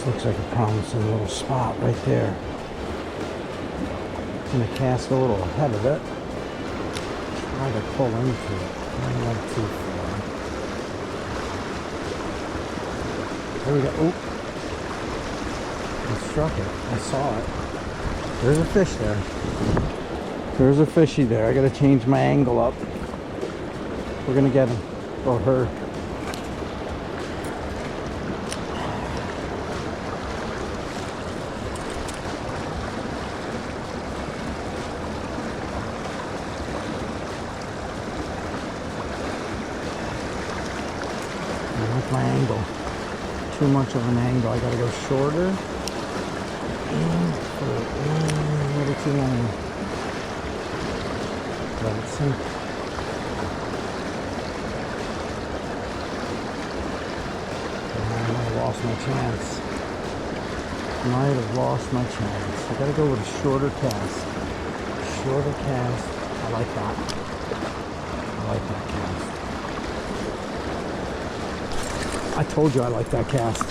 This looks like a promising little spot right there. I'm going to cast a little ahead of it. Try to pull into it. Not too far. There we go. Oop. I struck it. I saw it. There's a fish there. There's a fishy there. I got to change my angle up. We're going to get him. Or her. My angle, too much of an angle. I gotta go shorter and a little too long. Let it sink. I might have lost my chance. Might have lost my chance. I gotta go with a shorter cast. Shorter cast. I like that. I like that cast. I told you I like that cast.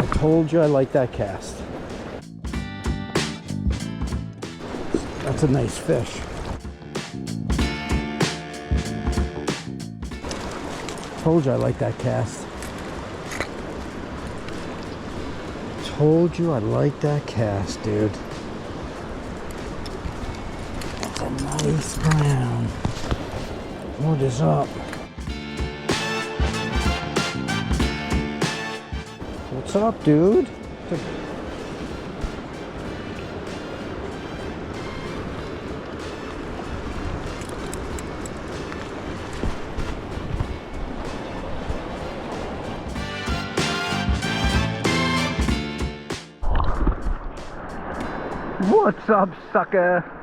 I told you I like that cast. That's a nice fish. Told you I like that cast. Told you I like that cast, dude. That's a nice brown. What is up? What's up, dude? What's up, sucker?